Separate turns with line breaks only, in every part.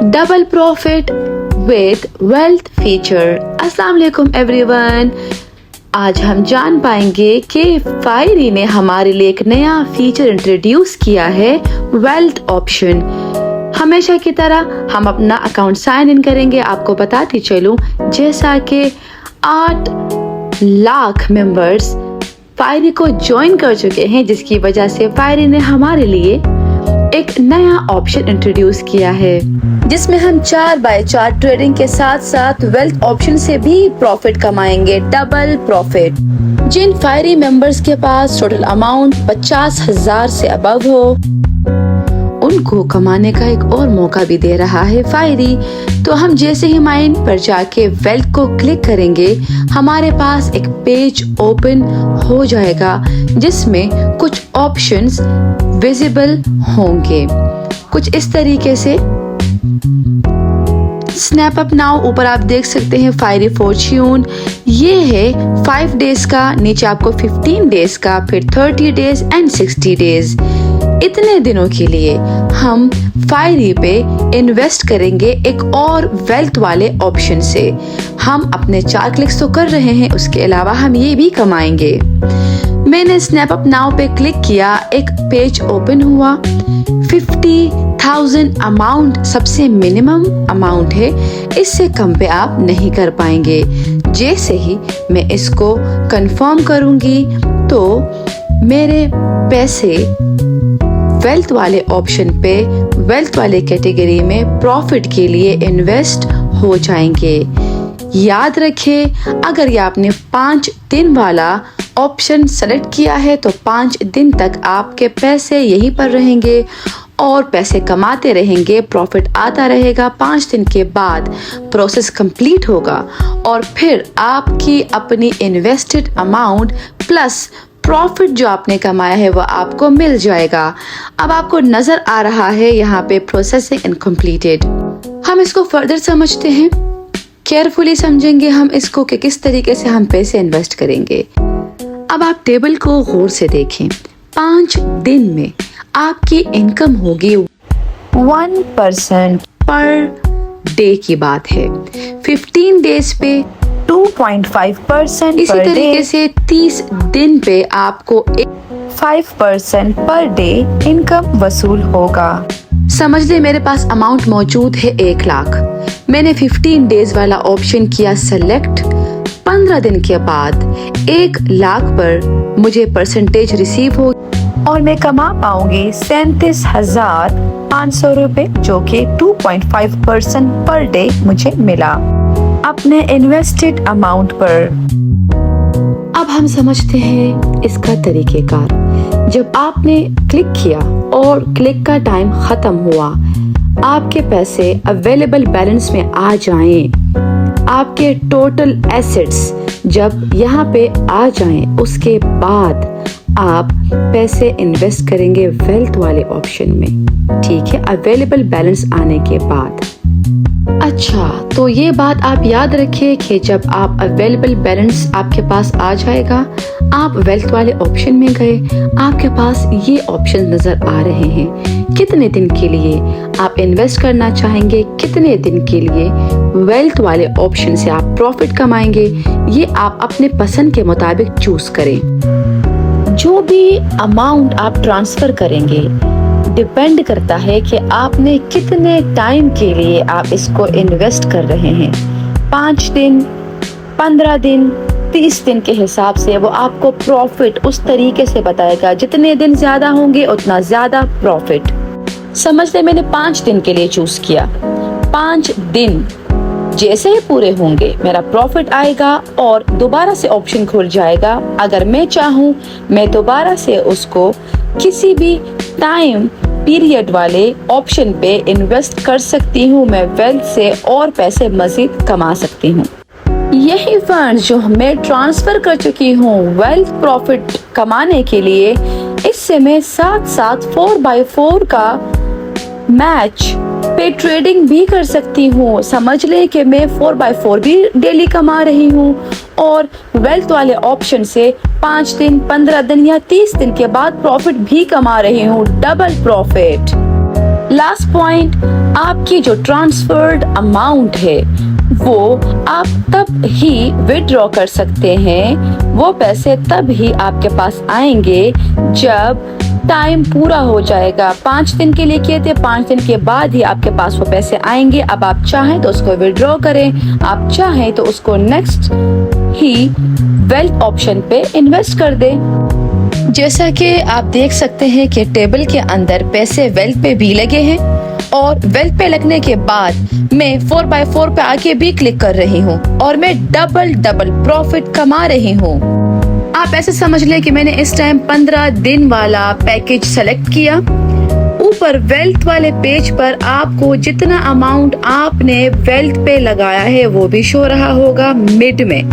Double profit with wealth feature. अस्सलाम वालेकुम everyone. आज हम जान पाएंगे कि फायरी ने हमारे लिए एक नया फीचर इंट्रोड्यूस किया है, वेल्थ ऑप्शन। हमेशा की तरह हम अपना अकाउंट साइन इन करेंगे। आपको बताती चलूं, जैसा कि 8 लाख मेंबर्स फायरी को ज्वाइन कर चुके हैं, जिसकी वजह से फायरी ने हमारे लिए एक नया ऑप्शन इंट्रोड्यूस किया है, जिसमें हम 4x4 ट्रेडिंग के साथ साथ वेल्थ ऑप्शन से भी प्रॉफिट कमाएंगे, डबल प्रॉफिट। जिन फायरी मेंबर्स के पास टोटल अमाउंट 50,000 से अबव हो, उनको कमाने का एक और मौका भी दे रहा है फायरी। तो हम जैसे ही माइन पर जाके वेल्थ को क्लिक करेंगे, हमारे पास एक पेज ओपन हो जाएगा जिसमें कुछ ऑप्शंस विजिबल होंगे, कुछ इस तरीके से। स्नैप अप नाउ, ऊपर आप देख सकते हैं फायरी फॉर्च्यून, ये है 5 डेज का, नीचे आपको 15 डेज का, फिर 30 डेज एंड 60 डेज। इतने दिनों के लिए हम फायरी पे इन्वेस्ट करेंगे एक और वेल्थ वाले ऑप्शन से। हम अपने 4 क्लिक्स तो कर रहे हैं, उसके अलावा हम ये भी कमाएंगे। मैंने स्नैप अप नाउ पे क्लिक किया, एक पेज ओपन हुआ। 50,000 अमाउंट सबसे मिनिमम अमाउंट है, इससे कम पे आप नहीं कर पाएंगे। जैसे ही मैं इसको कंफर्म करूंगी तो मेरे पैसे वेल्थ वाले ऑप्शन पे, वेल्थ वाले कैटेगरी में प्रॉफिट के लिए इन्वेस्ट हो जाएंगे। याद रखें, अगर ये आपने 5 दिन वाला ऑप्शन सेलेक्ट किया है तो 5 दिन तक आपके पैसे यहीं पर रहेंगे और पैसे कमाते रहेंगे, प्रॉफिट आता रहेगा। 5 दिन के बाद प्रोसेस कंप्लीट होगा और फिर आपकी अपनी इन्वेस्टेड अमाउंट प्लस प्रॉफिट जो आपने कमाया है वो आपको मिल जाएगा। अब आपको नजर आ रहा है यहाँ पे प्रोसेसिंग एंड कंप्लीटेड। हम इसको फर्दर समझते हैं, केयरफुली समझेंगे हम इसको कि किस तरीके से हम पैसे इन्वेस्ट करेंगे। अब आप टेबल को गौर से देखें। 5 दिन में आपकी इनकम होगी 1% पर डे की बात है। 15 डेज पे 2.5% इसी तरीके से 30 दिन पे आपको 5% पर डे इनकम वसूल होगा। समझ ले मेरे पास अमाउंट मौजूद है 1 लाख। मैंने 15 डेज वाला ऑप्शन किया सेलेक्ट। 15 दिन के बाद 1 लाख पर मुझे परसेंटेज रिसीव हो और मैं कमा पाऊंगी 37,500 रुपए, जो कि 2.5% पर डे मुझे मिला अपने इन्वेस्टेड अमाउंट पर। अब हम समझते हैं इसका तरीकेकार। जब आपने क्लिक किया और क्लिक का टाइम खत्म हुआ, आपके पैसे अवेलेबल बैलेंस में आ जाएं, आपके टोटल एसेट्स जब यहाँ पे आ जाएं, उसके बाद आप पैसे इन्वेस्ट करेंगे वेल्थ वाले ऑप्शन में। ठीक है, अवेलेबल बैलेंस आने के बाद। अच्छा, तो ये बात आप याद रखिए कि जब आप अवेलेबल बैलेंस आपके पास आ जाएगा, आप वेल्थ वाले ऑप्शन में गए, आपके पास ये ऑप्शन नजर आ रहे हैं। कितने दिन के लिए आप इन्वेस्ट करना चाहेंगे, कितने दिन के लिए वेल्थ वाले ऑप्शन से आप प्रॉफिट कमाएंगे, ये आप अपने पसंद के मुताबिक चूज करें। जो भी अमाउंट आप ट्रांसफर करेंगे डिपेंड करता है कि आपने कितने टाइम के लिए आप इसको इन्वेस्ट कर रहे हैं। 5 दिन, 15 दिन, 30 दिन के हिसाब से वो आपको प्रॉफिट उस तरीके से बताएगा। जितने दिन ज्यादा होंगे उतना ज्यादा प्रॉफिट। समझ ले मैंने 5 दिन के लिए चूज किया। 5 दिन जैसे ही पूरे होंगे मेरा प्रॉफिट आएगा और दोबारा से ऑप्शन खुल जाएगा। अगर मैं चाहूँ, मैं दोबारा से उसको किसी भी टाइम पीरियड वाले ऑप्शन पे इन्वेस्ट कर सकती हूँ। मैं वेल्थ से और पैसे मजीद कमा सकती हूँ। यही फंड जो मैं ट्रांसफर कर चुकी हूँ वेल्थ प्रॉफिट कमाने के लिए, इससे मैं साथ साथ 4x4 का मैच पे ट्रेडिंग भी कर सकती हूँ। समझ लें कि मैं 4x4 भी डेली कमा रही हूँ और वेल्थ वाले ऑप्शन से 5 दिन, 15 दिन या 30 दिन के बाद प्रॉफिट भी कमा रही हूँ, डबल प्रॉफिट। लास्ट पॉइंट, आपकी जो ट्रांसफर्ड अमाउंट है वो आप तब ही विड्रॉ कर सकते हैं, वो पैसे तब ही आपके पास आएंगे जब टाइम पूरा हो जाएगा। 5 दिन के लिए किए थे, 5 दिन के बाद ही आपके पास वो पैसे आएंगे। अब आप चाहें तो उसको विड्रॉ करें, आप चाहें तो उसको नेक्स्ट ही वेल्थ ऑप्शन पे इन्वेस्ट कर दें। जैसा कि आप देख सकते हैं कि टेबल के अंदर पैसे वेल्थ पे भी लगे हैं और वेल्थ पे लगने के बाद मैं 4x4 पे आके भी क्लिक कर रही हूँ और मैं डबल प्रॉफिट कमा रही हूँ। आप ऐसे समझ लें कि मैंने इस टाइम 15 दिन वाला पैकेज सेलेक्ट किया। ऊपर वेल्थ वाले पेज पर आपको जितना अमाउंट आपने वेल्थ पे लगाया है वो भी शो रहा होगा। मिड में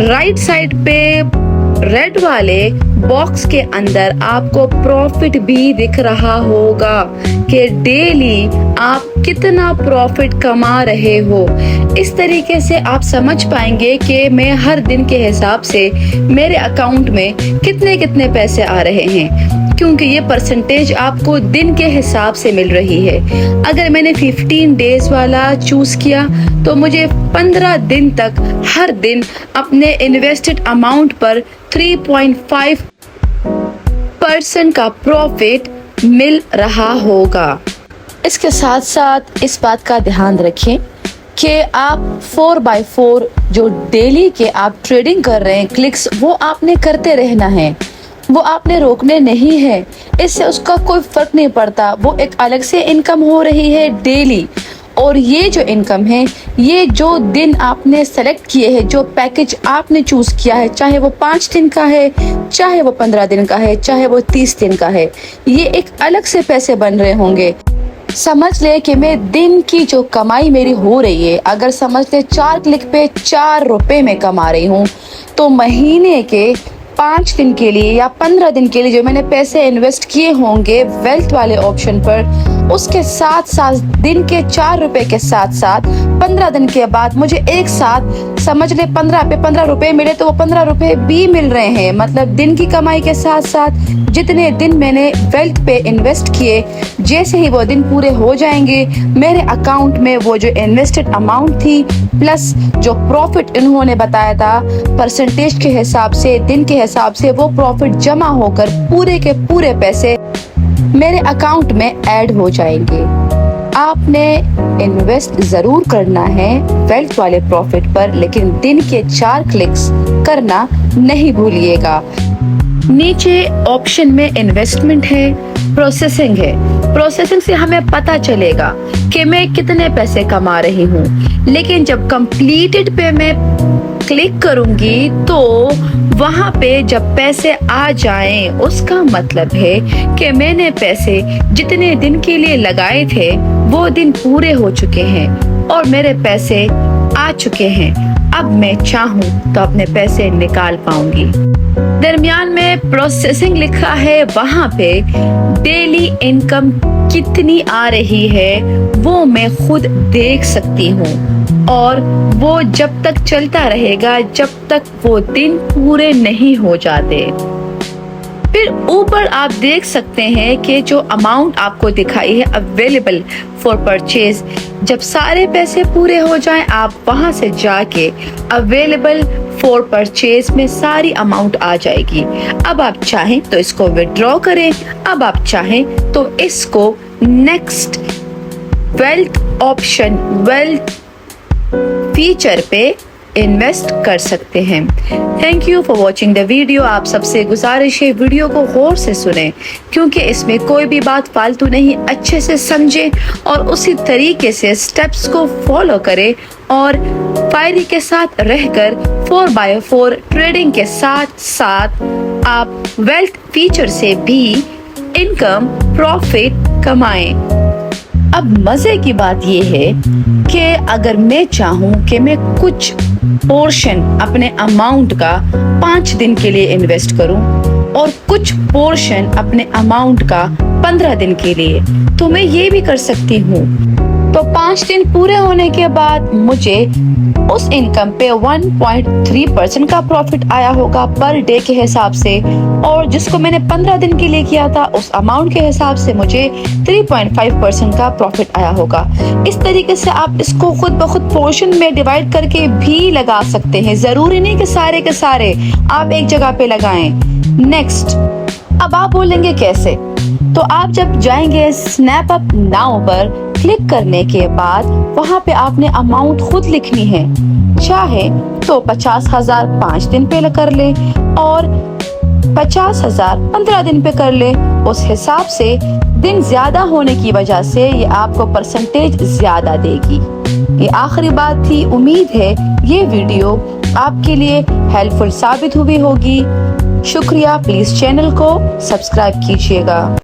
राइट साइड पे रेड वाले बॉक्स के अंदर आपको प्रॉफिट भी दिख रहा होगा कि डेली आप कितना प्रॉफिट कमा रहे हो। इस तरीके से आप समझ पाएंगे कि मैं हर दिन के हिसाब से मेरे अकाउंट में कितने पैसे आ रहे हैं, क्योंकि ये परसेंटेज आपको दिन के हिसाब से मिल रही है। अगर मैंने 15 डेज वाला चूज किया तो मुझे 15 दिन तक हर दिन अपने इन्वेस्टेड अमाउंट पर 3.5% का प्रॉफिट मिल रहा होगा। इसके साथ साथ इस बात का ध्यान रखें कि आप 4x4 जो डेली के आप ट्रेडिंग कर रहे हैं क्लिक्स, वो आपने करते रहना है, वो आपने रोकने नहीं है। इससे उसका कोई फर्क नहीं पड़ता, वो एक अलग से इनकम हो रही है डेली। और ये जो इनकम है, ये जो दिन आपने सेलेक्ट किए हैं, जो पैकेज आपने चूज किया है, चाहे वो 5 दिन का है, चाहे वो 15 दिन का है, चाहे वो 30 दिन का है, ये एक अलग से पैसे बन रहे होंगे। समझ ले कि मैं दिन की जो कमाई मेरी हो रही है, अगर समझ ले 4 क्लिक पे 4 रुपए में कमा रही हूँ, तो महीने के 5 दिन के लिए या 15 दिन के लिए जो मैंने पैसे इन्वेस्ट किए होंगे वेल्थ वाले ऑप्शन पर, उसके साथ साथ दिन के 4 रुपए के साथ साथ 15 दिन के बाद मुझे एक साथ समझ ले 15 पे 15 रुपए मिले, तो वो 15 रुपए भी मिल रहे हैं। मतलब दिन की कमाई के साथ साथ जितने दिन मैंने वेल्थ पे इन्वेस्ट किए, जैसे ही वो दिन पूरे हो जाएंगे मेरे अकाउंट में वो जो इन्वेस्टेड अमाउंट थी प्लस जो प्रॉफिट इन्होंने बताया था परसेंटेज के हिसाब से, दिन के हिसाब से, वो प्रॉफिट जमा होकर पूरे के पूरे पैसे मेरे अकाउंट में ऐड हो जाएंगे। आपने इन्वेस्ट जरूर करना है वेल्थ वाले प्रॉफिट पर, लेकिन दिन के 4 क्लिक्स करना नहीं भूलिएगा। नीचे ऑप्शन में इन्वेस्टमेंट है, प्रोसेसिंग है। प्रोसेसिंग से हमें पता चलेगा कि मैं कितने पैसे कमा रही हूँ, लेकिन जब कंप्लीटेड पे मैं क्लिक करूंगी तो वहां पे जब पैसे आ जाएं, उसका मतलब है कि मैंने पैसे जितने दिन के लिए लगाए थे वो दिन पूरे हो चुके हैं और मेरे पैसे आ चुके हैं। अब मैं चाहूं तो अपने पैसे निकाल पाऊंगी। दरमियान में प्रोसेसिंग लिखा है, वहां पे डेली इनकम कितनी आ रही है वो मैं खुद देख सकती हूँ और वो जब तक चलता रहेगा जब तक वो दिन पूरे नहीं हो जाते। फिर ऊपर आप देख सकते हैं कि जो अमाउंट आपको दिखाई है अवेलेबल फॉर परचेज, जब सारे पैसे पूरे हो जाएं आप वहां से जाके अवेलेबल फॉर परचेज में सारी अमाउंट आ जाएगी। अब आप चाहें तो इसको विड्रॉ करें, अब आप चाहें तो इसको next wealth option, wealth feature पे इन्वेस्ट कर सकते हैं। Thank you for watching the video. आप सबसे गुजारिश है वीडियो को गौर से सुने, क्योंकि इसमें कोई भी बात फालतू नहीं, अच्छे से समझें और उसी तरीके से स्टेप्स को फॉलो करें और फायरी के साथ रहकर 4x4 ट्रेडिंग के साथ साथ आप वेल्थ फीचर से भी इनकम प्रॉफिट कमाएं। अब मजे की बात यह है कि अगर मैं चाहूँ कि मैं कुछ पोर्शन अपने अमाउंट का 5 दिन के लिए इन्वेस्ट करूं और कुछ पोर्शन अपने अमाउंट का 15 दिन के लिए, तो मैं ये भी कर सकती हूँ। तो 5 दिन पूरे होने के बाद मुझे उस इनकम पे 1.3% का प्रॉफिट आया होगा पर डे के हिसाब से, और जिसको मैंने 15 दिन के लिए किया था उस अमाउंट के हिसाब से मुझे 3.5% का प्रॉफिट आया होगा। इस तरीके से आप इसको खुद ब खुद पोर्शन में डिवाइड करके भी लगा सकते हैं, जरूरी नहीं कि सारे के सारे आप एक जगह पे लगाएं। नेक्स्ट, अब आप बोलेंगे कैसे? तो आप जब जाएंगे स्नैप अप नाउ पर क्लिक करने के बाद वहां पे आपने अमाउंट खुद लिखनी है। चाहे तो 50,000 5 दिन पे कर ले और 50,000 15 दिन पे कर ले। उस हिसाब से दिन ज्यादा होने की वजह से ये आपको परसेंटेज ज्यादा देगी। ये आखिरी बात थी। उम्मीद है ये वीडियो आपके लिए हेल्पफुल साबित हुई होगी। शुक्रिया। प्लीज चैनल को सब्सक्राइब कीजिएगा।